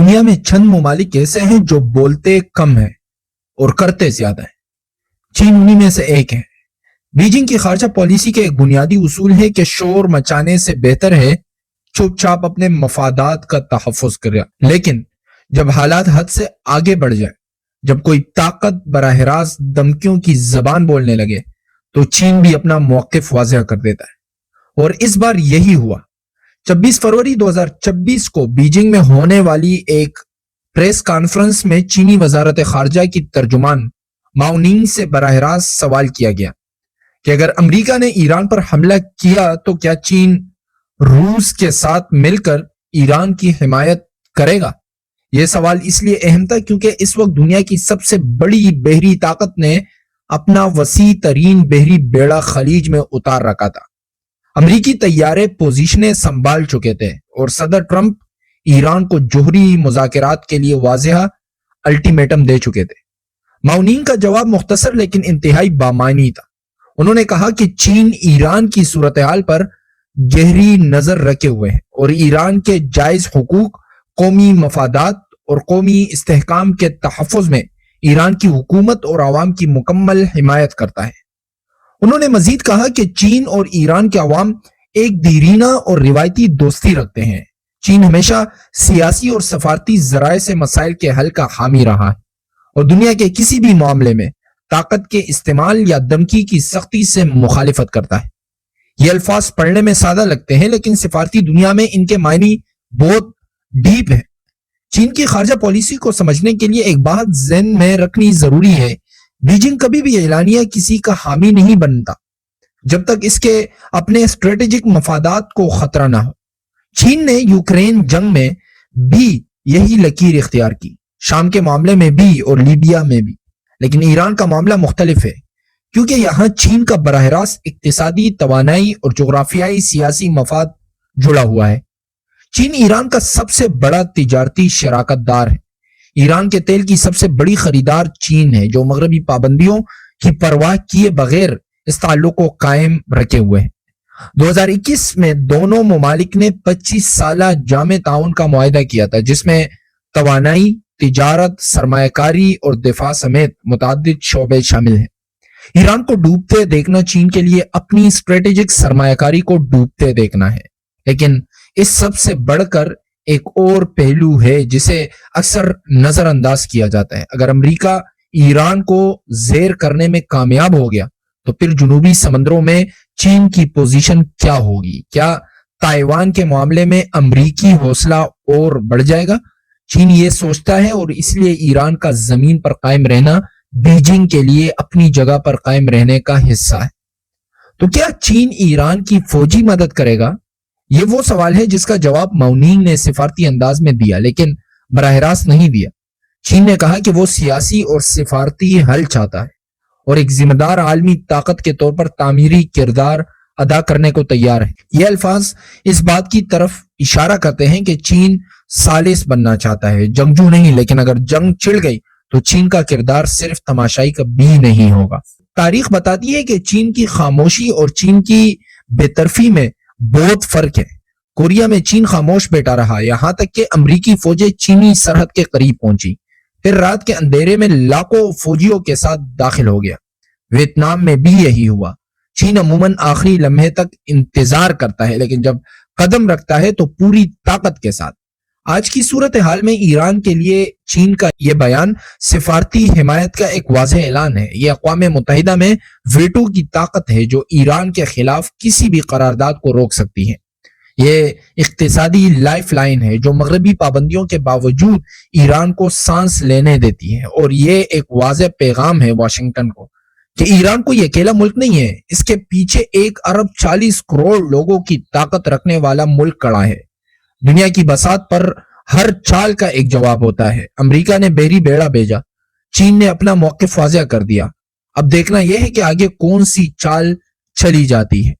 دنیا میں چند ممالک ایسے ہیں جو بولتے کم ہیں اور کرتے زیادہ ہیں۔ چین انہی میں سے ایک ہے۔ بیجنگ کی خارجہ پالیسی کے ایک بنیادی اصول ہے کہ شور مچانے سے بہتر ہے چپ چاپ اپنے مفادات کا تحفظ کرے، لیکن جب حالات حد سے آگے بڑھ جائے، جب کوئی طاقت براہ راست دھمکیوں کی زبان بولنے لگے تو چین بھی اپنا موقف واضح کر دیتا ہے، اور اس بار یہی ہوا۔ 26 فروری 2026 کو بیجنگ میں ہونے والی ایک پریس کانفرنس میں چینی وزارت خارجہ کی ترجمان ماؤ نینگ سے براہ راست سوال کیا گیا کہ اگر امریکہ نے ایران پر حملہ کیا تو کیا چین روس کے ساتھ مل کر ایران کی حمایت کرے گا؟ یہ سوال اس لیے اہم تھا کیونکہ اس وقت دنیا کی سب سے بڑی بحری طاقت نے اپنا وسیع ترین بحری بیڑا خلیج میں اتار رکھا تھا۔ امریکی طیارے پوزیشنیں سنبھال چکے تھے اور صدر ٹرمپ ایران کو جوہری مذاکرات کے لیے واضح الٹیمیٹم دے چکے تھے۔ ماؤنینگ کا جواب مختصر لیکن انتہائی بامعنی تھا۔ انہوں نے کہا کہ چین ایران کی صورتحال پر گہری نظر رکھے ہوئے ہیں اور ایران کے جائز حقوق، قومی مفادات اور قومی استحکام کے تحفظ میں ایران کی حکومت اور عوام کی مکمل حمایت کرتا ہے۔ انہوں نے مزید کہا کہ چین اور ایران کے عوام ایک دیرینہ اور روایتی دوستی رکھتے ہیں۔ چین ہمیشہ سیاسی اور سفارتی ذرائع سے مسائل کے حل کا حامی رہا ہے اور دنیا کے کسی بھی معاملے میں طاقت کے استعمال یا دھمکی کی سختی سے مخالفت کرتا ہے۔ یہ الفاظ پڑھنے میں سادہ لگتے ہیں لیکن سفارتی دنیا میں ان کے معنی بہت ڈیپ ہیں۔ چین کی خارجہ پالیسی کو سمجھنے کے لیے ایک بات ذہن میں رکھنی ضروری ہے، بیجنگ کبھی بھی اعلانیہ کسی کا حامی نہیں بنتا جب تک اس کے اپنے اسٹریٹجک مفادات کو خطرہ نہ ہو۔ چین نے یوکرین جنگ میں بھی یہی لکیر اختیار کی، شام کے معاملے میں بھی اور لیبیا میں بھی، لیکن ایران کا معاملہ مختلف ہے کیونکہ یہاں چین کا براہ راست اقتصادی، توانائی اور جغرافیائی سیاسی مفاد جڑا ہوا ہے۔ چین ایران کا سب سے بڑا تجارتی شراکت دار ہے۔ ایران کے تیل کی سب سے بڑی خریدار چین ہے جو مغربی پابندیوں کی پرواہ کیے بغیر اس تعلق کو قائم رکھے ہوئے ہیں۔ 2021 میں دونوں ممالک نے 25 سالہ جامع تعاون کا معاہدہ کیا تھا جس میں توانائی، تجارت، سرمایہ کاری اور دفاع سمیت متعدد شعبے شامل ہیں۔ ایران کو ڈوبتے دیکھنا چین کے لیے اپنی اسٹریٹجک سرمایہ کاری کو ڈوبتے دیکھنا ہے، لیکن اس سب سے بڑھ کر ایک اور پہلو ہے جسے اکثر نظر انداز کیا جاتا ہے۔ اگر امریکہ ایران کو زیر کرنے میں کامیاب ہو گیا تو پھر جنوبی سمندروں میں چین کی پوزیشن کیا ہوگی؟ کیا تائیوان کے معاملے میں امریکی حوصلہ اور بڑھ جائے گا؟ چین یہ سوچتا ہے اور اس لیے ایران کا زمین پر قائم رہنا بیجنگ کے لیے اپنی جگہ پر قائم رہنے کا حصہ ہے۔ تو کیا چین ایران کی فوجی مدد کرے گا؟ یہ وہ سوال ہے جس کا جواب ماؤنینگ نے سفارتی انداز میں دیا لیکن براہ راست نہیں دیا۔ چین نے کہا کہ وہ سیاسی اور سفارتی حل چاہتا ہے اور ایک ذمہ دار عالمی طاقت کے طور پر تعمیری کردار ادا کرنے کو تیار ہے۔ یہ الفاظ اس بات کی طرف اشارہ کرتے ہیں کہ چین ثالث بننا چاہتا ہے، جنگجو نہیں، لیکن اگر جنگ چھڑ گئی تو چین کا کردار صرف تماشائی کا بھی نہیں ہوگا۔ تاریخ بتاتی ہے کہ چین کی خاموشی اور چین کی بے طرفی میں بہت فرق ہے۔ کوریا میں چین خاموش بیٹھا رہا یہاں تک کہ امریکی فوجیں چینی سرحد کے قریب پہنچی، پھر رات کے اندھیرے میں لاکھوں فوجیوں کے ساتھ داخل ہو گیا۔ ویتنام میں بھی یہی ہوا۔ چین عموماً آخری لمحے تک انتظار کرتا ہے لیکن جب قدم رکھتا ہے تو پوری طاقت کے ساتھ۔ آج کی صورتحال میں ایران کے لیے چین کا یہ بیان سفارتی حمایت کا ایک واضح اعلان ہے۔ یہ اقوام متحدہ میں ویٹو کی طاقت ہے جو ایران کے خلاف کسی بھی قرارداد کو روک سکتی ہے۔ یہ اقتصادی لائف لائن ہے جو مغربی پابندیوں کے باوجود ایران کو سانس لینے دیتی ہے، اور یہ ایک واضح پیغام ہے واشنگٹن کو کہ ایران کوئی اکیلا ملک نہیں ہے، اس کے پیچھے 1 ارب 40 کروڑ لوگوں کی طاقت رکھنے والا ملک کھڑا ہے۔ دنیا کی بساط پر ہر چال کا ایک جواب ہوتا ہے۔ امریکہ نے بحری بیڑا بھیجا، چین نے اپنا موقف واضح کر دیا، اب دیکھنا یہ ہے کہ آگے کون سی چال چلی جاتی ہے۔